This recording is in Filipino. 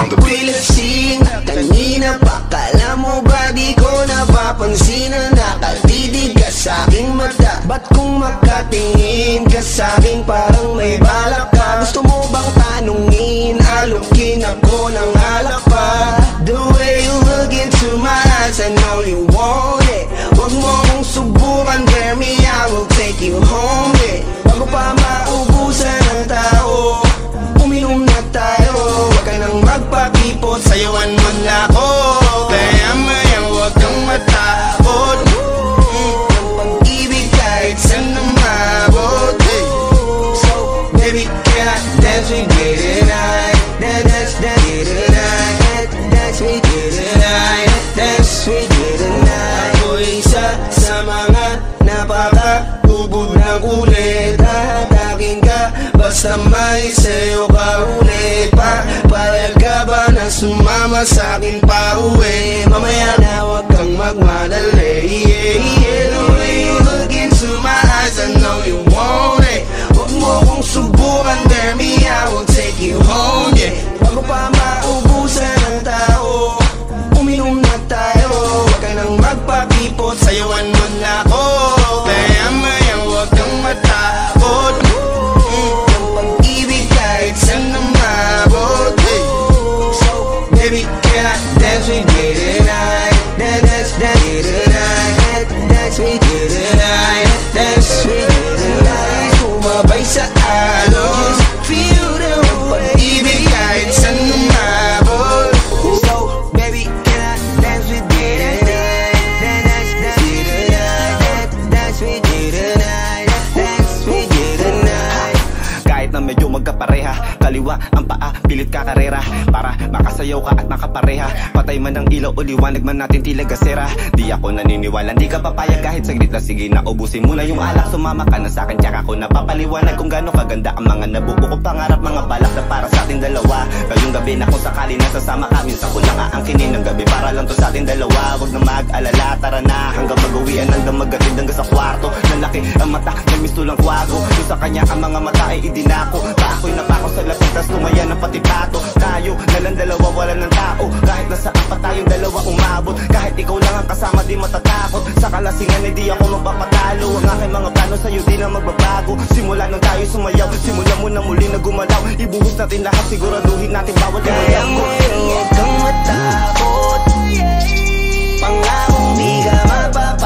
on the beat. Lasing kanina pa, kala mo ba di ko napapansin na nakatitig ka sa'king mata? Ba't kung makatingin ka sa'king parang may balak ka? Gusto mo bang tanungin, alukin ako ng alak pa? The way you look into my eyes, I know you want it. Huwag mo kong subukan, dare me, I will take you home, yeah. Bago pa maubusan ng tao, uminom na tayo. Huwag ka nang magpakipot, sayawan mo na ako. Kaya mayang huwag kang matakot. Ang pag-ibig kahit saan na mabot. So baby, can I dance with you tonight? Dance with you tonight. Dance with you tonight. Dance with you tonight. Ako isa sa mga napaka-ubod ng ulit. Hatakin ka basta may sayo ka ulit. Payag ka ba na sumama sa'kin pa uwi? Mamaya na huwag kang magmadali. The way you look into my eyes, I know you want it. Huwag mo kong subukan, dare me, I will take you home, yeah. Bago pa maubusan ng tao, uminom na tayo. Huwag ka nang magpakipot, sayawan mo na ako. Kaya mayang huwag kang matakot. Ang pag-ibig kahit saan na mabot. So baby, can I dance with you tonight? Dance with you tonight. Dance with you tonight. Dance with you tonight. Sumabay sa alon, feel the pag-ibig kahit saan na mabot. So baby, can I dance with you tonight? Dance with you tonight. Dance with you tonight. Dance with you tonight. Kahit na medyo magkapareha, kaliwa ang paa, pilit ka karera. Para makasayaw ka at makapareha. Patay man ang ilaw o liwanag man natin tila gasera. Di ako naniniwala, di ka papayag kahit saglit na. Sige na, ubusin mo na yung alak. Sumama ka na sa'kin, tsaka ko napapaliwanag kung gaano kaganda ang mga nabuo kong pangarap. Mga balak na para sa ating dalawa. Ngayong gabi na kung sakali nasasama ka, minsan ko lang aangkinin ng gabi para lang to sa ating dalawa. Huwag na mag-alala, tara na hanggang mag-uwian ng damagatid hanggang sa kwarto. Nalaki ang mata, nagmisto lang kwago. Yung sa kanya ang mga mata ay idinako. Pako'y napako sa lapit, tas tumaya ng pati pato. Tayo, nalang dalawa, wala ng tao. Kahit nasaan pa tayong dalawa umabot. Kahit ikaw lang ang kasama, di matatakot. Sa kalasingan ay di ako magpapatalo. Ang aking mga plano sa'yo di na magbabago. Simula nung tayo sumayaw, simula mo na muli na gumalaw. Ibuhos natin lahat, siguraduhin natin bawat kaya ngayon huwag kang matakot. Pangakong di ka mapapagod.